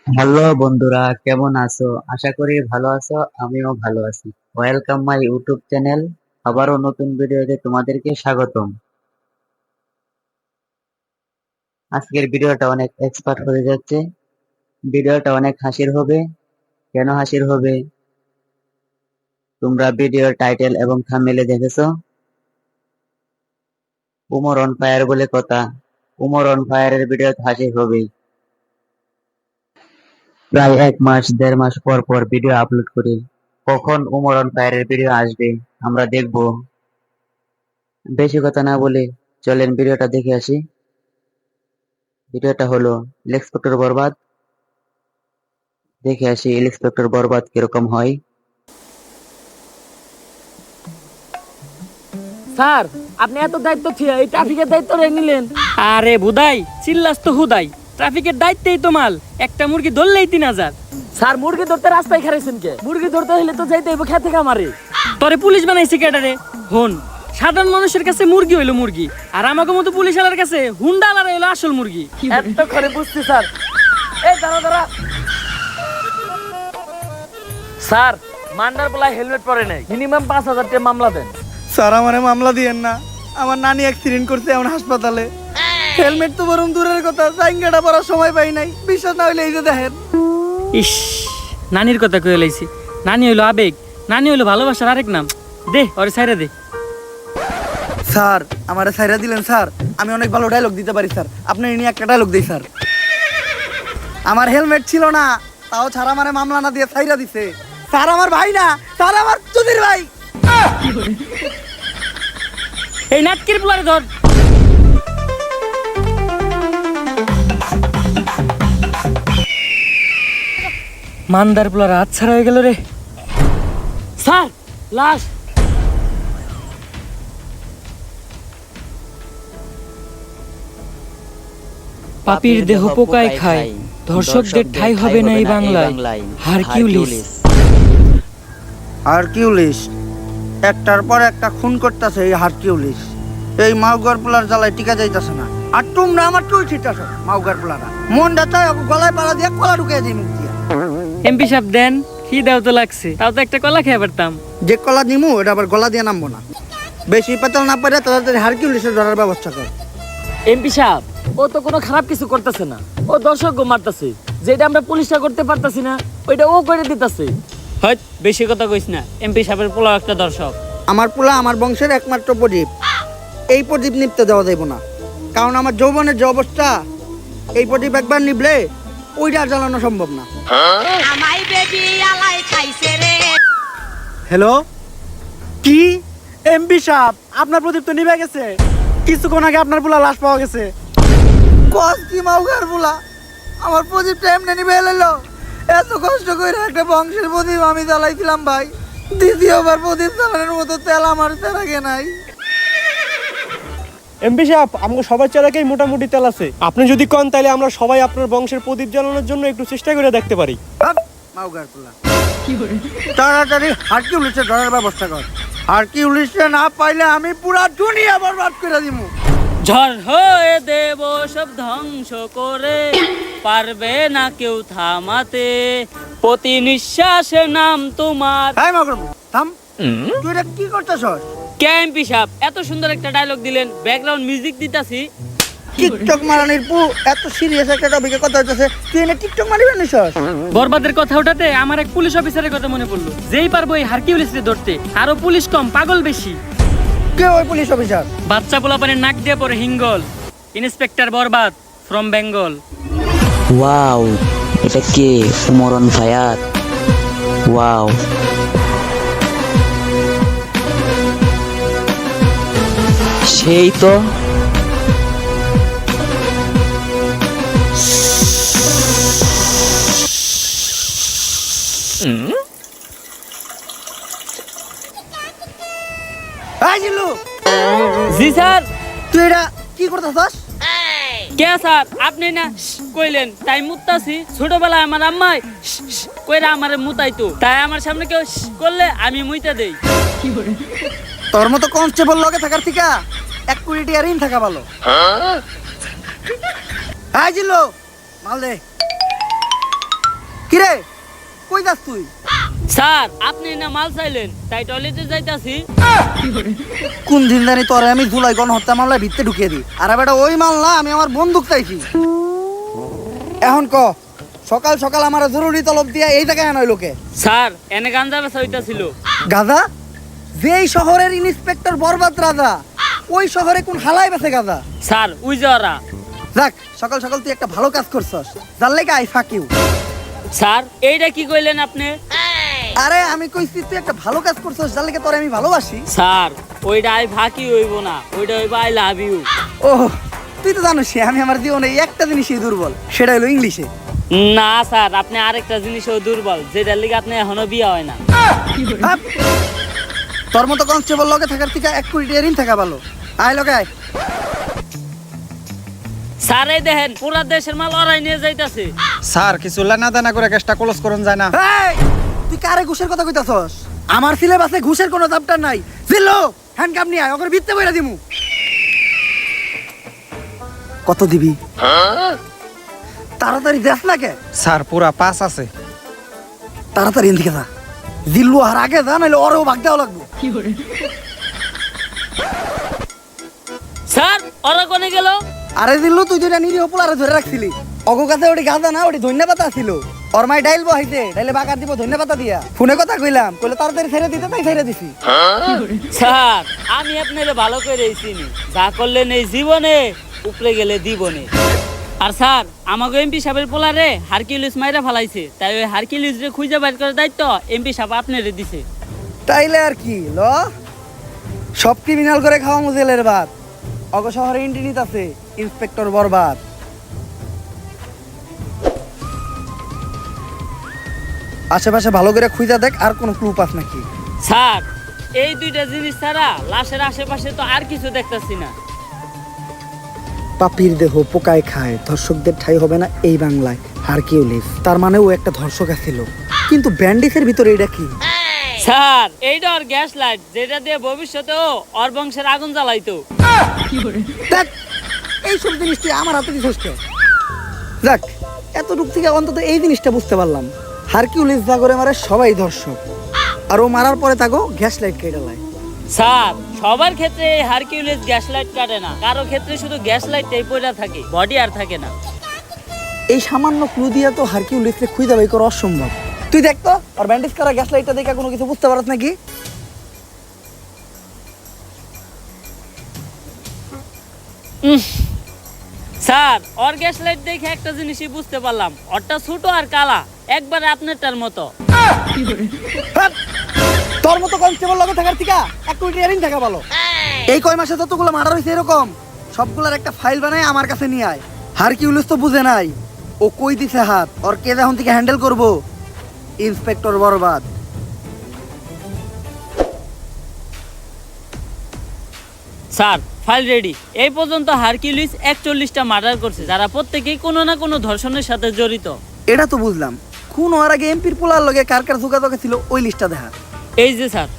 Hello বন্ধুরা, কেমন আছো? আশা করি ভালো আছো। আমিও ভালো আছি। Welcome my YouTube channel. আবারও নতুন ভিডিওতে তোমাদেরকে স্বাগতম। আজকের ভিডিওটা অনেক এক্সপার্ট হয়ে যাচ্ছে। ভিডিওটা অনেক হাসির হবে। কেন হাসির হবে তোমরা ভিডিওর টাইটেল এবং থাম্বনেইলে দেখেছো। উমর অন ফায়ার বলে কথা। উমর অন ফায়ারের ভিডিওতে হাসি হবেই। প্রায় 1 মাস 1.5 মাস পর পর ভিডিও আপলোড করি। কখন উমর অন ফায়ারের ভিডিও আসবে আমরা দেখবো। বেশি কথা না বলে চলেন ভিডিওটা দেখে আসি। ভিডিওটা হলো ইন্সপেক্টর বরবাদ। দেখে আসি ইন্সপেক্টর বরবাদ কিরকম হয়। স্যার, আপনি এত দায়িত্ব ছিল, এই ট্রাফিকের দায়িত্ব নিলেন? আরে বুদাই, চিল্লাস তো হুদাই। ট্রাফিকের দায়িত্বেই তো মাল। একটা মুরগি ধরলেই 3000। স্যার, মুরগি ধরতে রাস্তায় খারাইছেন কে? মুরগি ধরতে হলে তো যাইতে হইব খেতে খামারে। তোরে পুলিশ বানাইছে কেডারে? হন, সাধারণ মানুষের কাছে মুরগি হইলো মুরগি, আর আমাকে মতো পুলিশ আলার কাছে হুন্ডা আলার হইলো আসল মুরগি। এত করে বুঝছি স্যার। এই দাঁড়া দাঁড়া। স্যার, মান্ডার বলায় হেলমেট পরে নাই, মিনিমাম 5000 টাকা মামলা দেন। স্যার আমারে মামলা দিয়েন না। আমার নানি অ্যাক্সিডেন্ট করছে এখন হাসপাতালে। হেলমেট তো বরং দূরের কথা, জাইঙ্গাটা পরার সময় পাই নাই। বিশ্বাস না হইলে এই যে দেখেন। ইস, নানির কথা কয়ে লাইছি। নানি হইলো আবেগ, নানি হইলো ভালোবাসার আরেক নাম। দে ওরে ছাইরা দে। স্যার আমারে ছাইরা দিলেন স্যার। আমি অনেক ভালো ডায়লগ দিতে পারি স্যার। আপনি নিয়ে একটা ডায়লগ দিই স্যার। আমার হেলমেট ছিল না, তাও ছাড়া আমারে মামলা না দিয়ে ছাইরা দিছে। স্যার আমার ভাই না, স্যার আমার চুদির ভাই। এই নাটকির পুলারে ধর। মান্দার পুলার হাত ছাড়া হয়ে গেল রে। স্যার, লাশ। পাপির দেহ পোকায় খায়, ধর্ষকদের ঠাঁই হবে না এই বাংলায়। হারকিউলিস। হারকিউলিস একটার পর একটা খুন করতেছে। এই হারকিউলিস এই মাউগার পোলার জ্বালায় টিকা যাইতেছে না। আর তোমরা আমার টুই ঠিকঠাক মাউগার পোলারা মনটা চাই গলায় পাড়া দিয়ে কলা ঢুকিয়ে দিই মুখ দিয়ে। এমপি সাহেব দেন, কি দাও তো লাগছে, তাও তো একটা কলা খেয়ে পারতাম। যে কলা নিমু এটা আবার গলা দিয়ে নামবো না। বেশি পেতাল না পারে তাড়াতাড়ি হারকিউলিসের ধরার ব্যবস্থা কর। এমপি সাহেব, ও তো কোনো খারাপ কিছু করতেছে না, ও দর্শক মারতেছে। যেটা আমরা পুলিশটা করতে পারতাছি না, ওইটা ও করে দিতেছে। হয় বেশি কথা কইস না, এমপি সাহেবের পোলা একটা দর্শক। আমার পোলা আমার বংশের একমাত্র প্রদীপ। এই প্রদীপ নিপতে দেওয়া যাইব না, কারণ আমার যৌবনের যে অবস্থা, এই প্রদীপ একবার নিবলে ওইটা আর জ্বালানো সম্ভব না। হ্যালো, কি এমপি সাহেব, আপনার প্রদীপ তো নিভে গেছে। কিছুক্ষণ আগে আপনার পোলা লাশ পাওয়া গেছে। কস কি মাউগার পোলা, আমার প্রদীপটা এমনি নিভে এলো। এত কষ্ট করে একটা বংশের প্রদীপ আমি জ্বালাইছিলাম ভাই। দ্বিতীয়বার প্রদীপ জ্বালানোর মতো তেল আমার তেলাকে নাই। এমপি সাহেব, আমাকে সবার চালাকেই মোটামুটি তেল আছে। আপনি যদি কন তাহলে আমরা সবাই আপনার বংশের প্রদীপ জ্বালানোর জন্য একটু চেষ্টা করে দেখতে পারি। মাউগার পোলা, তাড়াতাড়ি হারকিউলিসের ধরার ব্যবস্থা কর। হারকিউলিসে না পাইলে আমি পুরা দুনিয়া বরবাদ করে দিমু। ঝড় হয়ে দেব সব ধ্বংস করে, পারবে না কেউ থামাতে, প্রতি নিঃশ্বাসে নাম তোমার। হাই মাউগার পোলা, থাম। তুই এটা কি করতেছস? কে এমপি সাহেব, এত সুন্দর একটা ডায়লগ দিলেন, ব্যাকগ্রাউন্ড মিউজিক দিতাছি। টিকটক মারানির পু এত সিরিয়াস একটা টপিকে কথা হইতাছে, তুই এনে টিকটক মারিবে নিছস? বরবাদের কথা ওঠাতে আমার এক পুলিশ অফিসারের কথা মনে পড়লো। যেই পারবো এই হারকিউলিসকে ধরতে, আরো পুলিশ কম, পাগল বেশি। কে ওই পুলিশ অফিসার? বাচ্চা পোলাপানের নাক দিয়ে পরে হিঙ্গল। ইন্সপেক্টর বরবাদ ফ্রম বেঙ্গল। ওয়াও, এটা কে? Umar on fire. ওয়াও, সেই তো। হাই জিল্লু, জি স্যার। তুই এটা কি করতেছস? কে স্যার, আপনি না কইলেন তাই মুতাছি। ছোটবেলায় আমার আম্মাই কইরা আমারে মুতাইতো, তাই আমার সামনে কেউ করলে আমি মুইতা দেই। তোর মতো কনস্টেবল লগে থাকার থেকে 1 কোটি টাকা ঋণ থাকা ভালো। হাই জিল্লু, মাল দে। কিরে কই যাস তুই? স্যার আপনি না মাল চাইলেন তাই টয়লেটে যাইতাছি। কোন দিন জানি তোরে আমি জুলাই গণহত্যা মামলায় ভিতরে ঢুকিয়ে দিই। আরে বেটা ওই মাল না, আমি আমার বন্দুক চাইছি। এখন ক সকাল সকাল আমার জরুরি তলব দিয়া এই জায়গায় আনাই লোকে। স্যার এনে গাঞ্জা বেচা হইতাছিল। গাজা? যেই শহরের ইন্সপেক্টর বরবাদ রাজা, ওই শহরে কোন হালাই বেছে গাজা? Sir we যাওয়ারা। যাক সকাল সকাল তুই একটা ভালো কাজ করছস, যার লেগে আই ফাক ইউ। স্যার এইটা কি কইলেন আপনি? আরে আমি কইছি তুই একটা ভালো কাজ করছস, যার লেগে তোরে আমি ভালোবাসি। স্যার ওইটা আই ফাঁকি হইব না, ওইটা হইব আই লাভ ইউ। ও তুই তো জানিস আমি আমার জীবনে এই একটা জিনিসই দুর্বল, সেটা হলো ইংলিশে। না স্যার আপনি আরেকটা জিনিসও দুর্বল, যেটার লিগে আপনি এখনো বিয়া হয় না। হাপ! তোর মতো কনস্টেবল লগে থাকার থেকে 1 কোটি টাকা ঋণ থাকা ভালো। আয় লগে আয়। স্যার এই দেখেন পুরা দেশের মাল ওরাই নিয়ে যাইতাছে। স্যার কিছু লেনা দেনা করে কেসটা ক্লোজ করুন যায় না? এই, তুই কারে ঘুষের কথা কইতাছস? আমার সিলেবাসে ঘুষের কোনো চ্যাপ্টার নাই। জিল্লো হ্যান্ডকাপ নিয়ে আয়, ওকে ভিত্তে বইরা দিমু। কত দিবি? তাড়াতাড়ি দেখ না কে। স্যার পুরা 5 আছে। তাড়াতাড়ি এদিকে যা। জিল্লু আর আগে যা, নাহলে ওরেও ভাগ দেওয়া লাগবো। স্যার ওরা কোনে গেল? আরে জিল্লু তুই যেটা নিরীহ পোলারে ধরে রাখছিলি, অগো কাছে ওটি গাঁজা না, ওটি ধন্যবাদ ছিল। ওর মাই ডাইল বহাইতে, ডাইলে বাগার দিব ধন্যবাদ দিয়া। ফোনে কথা কইলাম, কইলে তাড়াতাড়ি ছেড়ে দিতে, তাই ছেড়ে দিছি। স্যার আমি আপনারে ভালো করে চিনি, যা করলেন এই জীবনে উপরে গেলে দিবনে। আর স্যার আমাকে এমপি সাহেবের পোলারে হারকিউলিস মাইরা ফালাইছে, তাই ওই হারকিউলিস রে খুঁজে বাইর করার দায়িত্ব এমপি সাহেব আপনারে দিছে। তাইলে আর কি ল, সব ক্রিমিনাল করে খাওয়া মুজেলের বাদ। অগ শহরে ইন্টিনিত আছে ইন্সপেক্টর বরবাদ। আশেপাশে ভালো করে খুঁজা দেখ, আর কোনো ক্লু পাস নাকি। স্যার এই দুইটা জিনিস ছাড়া লাশের আশেপাশে তো আর কিছু দেখতাছি না। পাপির দেহ পোকায় খায়, ধর্ষকদের ঠাই হবে না এই বাংলায়। হারকিউলিস তার মানে ও একটা ধর্ষক ছিল, কিন্তু ব্যান্ডিসের ভিতরে এটা কি? স্যার এইটা ওর গ্যাস লাইট, যেটা দিয়ে ভবিষ্যতে ও ওর বংশের আগুন জ্বালাইতো। দেখ এইসব জিনিস তুই আমার হাতে দিছিস কে? যাক এতটুক থেকে অন্তত এই জিনিসটা বুঝতে পারলাম, হারকিউলিস যা করে মারে সবাই ধর্ষক, আর ও মারার পরে তাকে গ্যাস লাইট কেটে লাই। স্যার সবার ক্ষেত্রে এই হারকিউলিস গ্যাস লাইট কাটে না, কারো ক্ষেত্রে শুধু গ্যাস লাইটটাই পড়া থাকে, বডি আর থাকে না। এই সামান্য ক্লু দিয়া তো হারকিউলিসকে খুঁজে বাই করা অসম্ভব। তুই দেখ তো আর ব্যান্ডেজ করা গ্যাস লাইটটা দেখে কোনো কিছু বুঝতে পারছ নাকি? স্যার ওর গ্যাস লাইট দেখে একটা জিনিসই বুঝতে পারলাম, ওরটা ছোট আর কালা, একবারে আপনারটার মতো। হাট! তোর মতো কনস্টেবল লগে থাকার থেকে 1 কোটি টাকা ঋণ থাকা ভালো। এই কয় মাসে যতগুলো মার্ডার হয়েছে এরকম সবগুলোর একটা ফাইল বানাই আমার কাছে নিয়ে আয়। হারকিউলিস তো বুঝে নাই ও কই দিছে হাত, ওর কে এখন থেকে হ্যান্ডেল করবো? ইন্সপেক্টর বরবাদ। Sir file ready. এই পর্যন্ত হারকিউলিস 41টা মার্ডার করছে, যারা প্রত্যেকেই কোনো না কোনো ধর্ষণের সাথে জড়িত। এটা তো বুঝলাম, খুন হওয়ার আগে এমপির পোলার লগে কার কার যোগাযোগ ছিল ওই লিস্টটা দেখা। এই যে স্যার,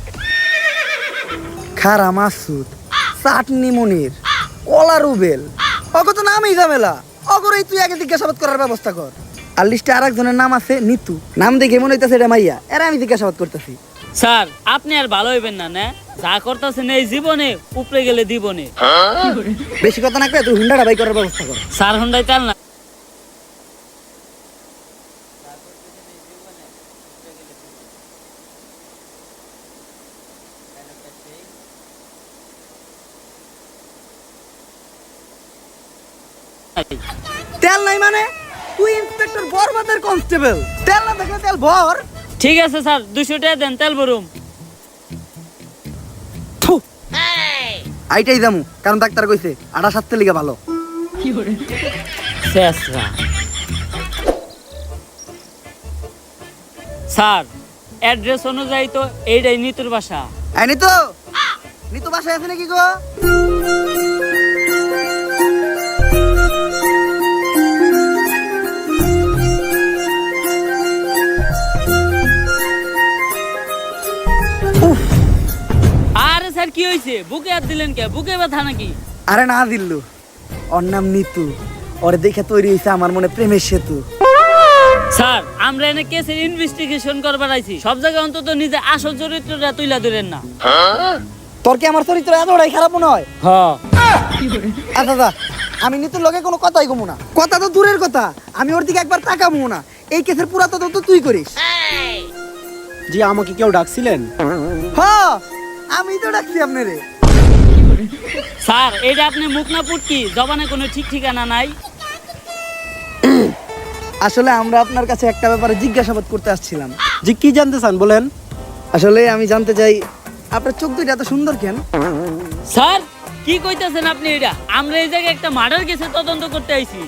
খারা মাসুদ, চাটনি মনির, ওলা রুবেল, অগত নামই ঝামেলা। অগরই তুই আগে জিজ্ঞাসাবাদ করার ব্যবস্থা কর। আর লিস্টে আর একজনের নাম আছে নিতু, নাম দেখে মনে হইতেছে এটা মাইয়া, এরা আমি জিজ্ঞাসাবাদ করতেছি। স্যার আপনি আর ভালো হইবেন না, না যা করতেছেন এই জীবনে উপরে গেলে দিবনে। বেশি কথা না কয়ে তুই হুন্ডাটা বাই করার ব্যবস্থা কর। স্যার হুন্ডাই চাল না। তেল নাই মানে? তুই ইন্সপেক্টর বরবাদের কনস্টেবল, তেল না থাকলে তেল ভর। ঠিক আছে স্যার 200 টাকা দেন, তেল ভরুম। থু, আইটাই যামু, কারণ ডাক্তার কইছে আটা সাততে লিগা ভালো। শেষরা। স্যার অ্যাড্রেস অনুযায়ী তো এইটাই নিতুর বাসা। এই নিতু, নিতু বাসায় আছে নাকি গো? আরে স্যার কি হয়েছে, বুকে হাত দিলেন কে? বুকে ব্যথা নাকি? আরে না দিল্লু, ওর নাম নিতু, ওর দেখে তৈরি হয়েছে আমার মনে প্রেমের সেতু। স্যার আমরা এনে কেসের ইনভেস্টিগেশন করবার আইছি, সব জায়গায় অন্তত নিজে আসল চরিত্রটা তুইলা ধরেন না। তোর কি আমার চরিত্র এতটাই খারাপ মনে হয়? হ্যাঁ আচ্ছা দাদা, আমি নিতুর লগে কোনো কথাই কমু না। কথা তো দূরের কথা, আমি ওর দিকে একবার তাকাবো না। এই কেসের পুরা তদন্ত তুই করিস। জি, আমাকে কেউ ডাকছিলেন? হ্যাঁ, আমি তো ডাকছি আপনারে। স্যার এটা আপনি মুখ না পুটকি, জবানে কোনো ঠিক ঠিকানা নাই। আসলে আমরা আপনার কাছে একটা ব্যাপারে জিজ্ঞাসাবাদ করতে আসছিলাম। জি, কি জানতে চান বলেন? আসলে আমি জানতে চাই আপনার চোখ দুইটা এত সুন্দর কেন? স্যার কি কইতাছেন আপনি? এটা আমরা এই জায়গায় একটা মার্ডার কেসে তদন্ত করতে আইছি।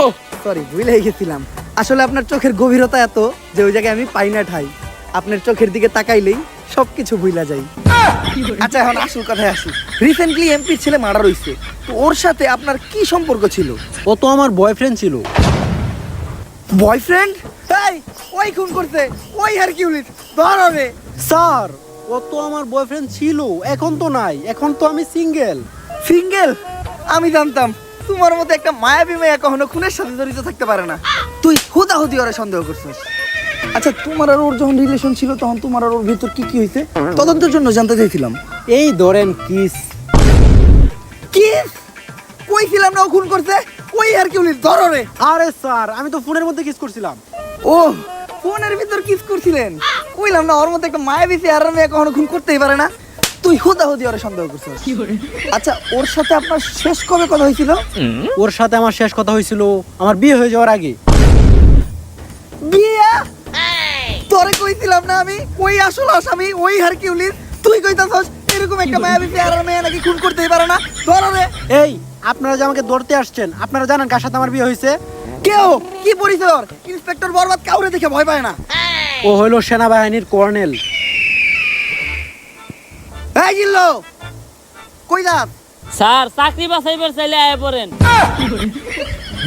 ও সরি, ভুলে গেছিলাম। আসলে আপনার চোখের গভীরতা এত যে ওই জায়গায় আমি পাই না ঠাই। আপনার চোখের দিকে তাকাইলেই সবকিছু ভুলা যায়। আচ্ছা, এখন আসল কথায় আসি। রিসেন্টলি এমপির ছেলে মার্ডার হইছে, তো ওর সাথে আপনার কি সম্পর্ক ছিল? ও তো আমার বয়ফ্রেন্ড ছিল। বয়ফ্রেন্ড? এই, ওই খুন করছে, ওই হারকিউলিস, ধর রে। স্যার, ও তো আমার বয়ফ্রেন্ড ছিল, এখন তো নাই, এখন তো আমি সিঙ্গেল। সিঙ্গেল? আমি জানতাম তোমার মতো একটা মায়াবী মেয়ে কখনো খুনের সাথে জড়িত থাকতে পারে না। তুই হুদাহুদি ওরে সন্দেহ করছিস। আচ্ছা, তোমার আর ওর যখন রিলেশন ছিল তখন তোমার আর ওর ভিতর কি কি হয়েছে তদন্তের জন্য জানতে চাইছিলাম। এই ধরেন কিস। কিস? কইছিলাম না ও খুন করছে, ওই হারকিউলিস, ধর রে। আরে স্যার, আমি তো ফোনের মধ্যে কিস করছিলাম। ও, ফোনের ভিতর কিস করছিলেন? কইলাম না ওর মতো একটা মায়াবী চেহারার মেয়ে কখনো খুন করতেই পারে না। তুই হুদাহুদি ওরে সন্দেহ করছিস। আচ্ছা, ওর সাথে আপনার শেষ কবে কথা হয়েছিল? ওর সাথে আমার শেষ কথা হয়েছিল আমার বিয়ে হয়ে যাওয়ার আগে। বিয়া? তোরে কইছিলাম না আমি ওই আসল আসামি ওই হারকিউলিস, তুই কইতাছস এরকম একটা মায়াবী চেহারার মেয়ে নাকি খুন করতেই পারে না? ধর রে। এই, আপনারা যে আমাকে ধরতে আসছেন, আপনারা জানেন কার সাথে আমার বিয়ে হয়েছে? কেউ কি পরিচয় ওর? ইন্সপেক্টর বরবাদ কাউরে দেখে ভয় পায় না। ও হলো সেনাবাহিনীর কর্নেল। এই জিল্লো, কই যাস? স্যার চাকরি বাছাইবার চাইলে আয় পড়েন।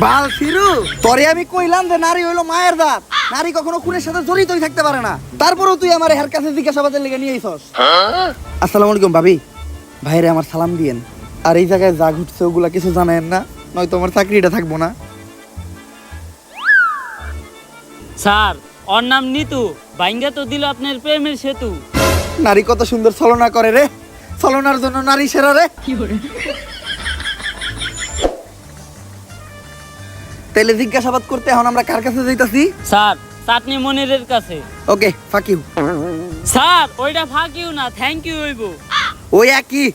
বাল ফিরু, তোরে আমি কইলাম যে নারী হইলো মায়ের জাত, নারী কখনো খুনের সাথে জড়িতই থাকতে পারে না। তারপরেও তুই আমার হের কাছে জিজ্ঞাসাবাদের লেগে নিয়ে আইছস। আসসালামু আলাইকুম ভাবি, ভাইরে আমার সালাম দিয়েন। আর এই জায়গায় যা ঘুরছে ওগুলা কিছু জানেন না, নয়তো আমার চাকরিটা থাকবো না। স্যার ওর নাম নিতু, বাইঙ্গা তো দিল আপনার প্রেমের সেতু। নারী কত সুন্দর ছলনা করে রে, ছলনার জন্য নারী সেরা রে। তাইলে জিজ্ঞাসাবাদ করতে এখন আমরা কার কাছে যাইতাছি? স্যার চাটনি মনিরের কাছে। ওকে, ফাঁক ইউ। স্যার ওইটা ফাঁকিও না, থ্যাংক ইউ হইব। ওই একই।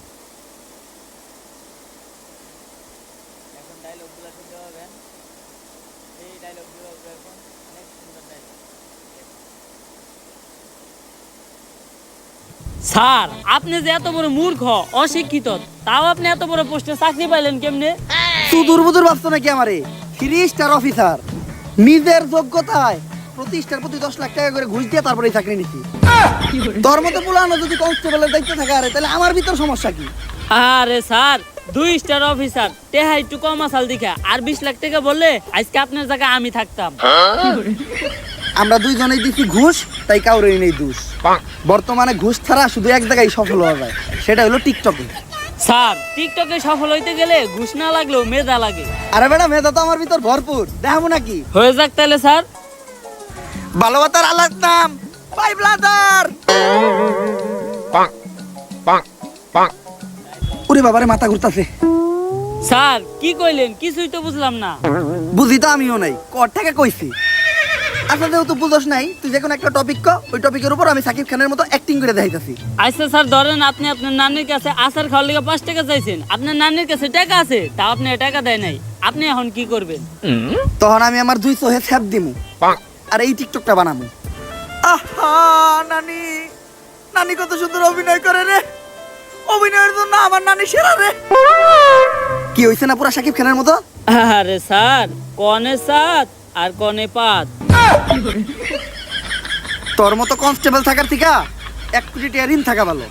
স্যার আপনি যে এত বড় মূর্খ অশিক্ষিত, তাও আপনি এত বড় পোস্টে চাকরি পাইলেন কেমনে? তুই দুর্বুদুর ভাবছো নাকি আমারে? 3 স্টার অফিসার, নিজের যোগ্যতায় প্রতি স্টার প্রতি 10 লাখ টাকা করে ঘুষ দিয়ে তারপরে এই চাকরি নিছি। তোর মতো পুলানো যদি কনস্টেবলের দায়িত্ব থাকে, আরে তাহলে আমার ভিতর সমস্যা কি? আরে স্যার 2 স্টার অফিসার, টেহা একটু কম আসাল দেখা, আর 20 লাখ টাকা বললে আজকে আপনার জায়গায় আমি থাকতাম। আমরা দুইজনেই দিছি ঘুষ, তাই কাউরেই নেই দোষ। বর্তমানে ঘুষ ছাড়া শুধু এক জায়গায় সফল হওয়া যায়, সেটা হলো টিকটকে। স্যার টিকটকে সফল হইতে গেলে ঘুষ না লাগলেও মেধা লাগে। আরে বেটা, মেধা তো আমার ভিতর ভরপুর, দেখাবো নাকি? হয়ে যাক তাহলে স্যার। ভালোবাসার আলাদ নাম পাই ব্লাদার। ওরে বাবারে, মাথা ঘুরতাছে। স্যার কি কইলেন? কিছুই তো বুঝলাম না। বুঝি তো আমিও নাই, কর থেকে কইছি। আচ্ছা, যেহেতু বুঝোস নাই, তুই যে কোনো একটা টপিক ক, ওই টপিকের উপর আমি সাকিব খানের মতো অ্যাক্টিং করে দেখাইতাছি। আচ্ছা স্যার ধরেন আপনি আপনার নানির কাছে আচার খাওয়ার লেগে 5 টাকা চাইছেন, আপনার নানির কাছে টাকা আছে, তা আপনি টাকা দেয় নাই, আপনি এখন কি করবেন? তখন আমি আমার 2 চোহে ছ্যাপ দিমু আর এই টিকটকটা বানামু। আহা, নানি, নানি কত সুন্দর অভিনয় করে রে, অভিনয়ের জন্য আমার নানি সেরা রে। কি হইছে না পুরা সাকিব খানের মতো? আরে স্যার কনে সাত আর কনে পাত। তোর মতো কনস্টেবল থাকার থেকে 1 কোটি টাকা ঋণ থাকা ভালো।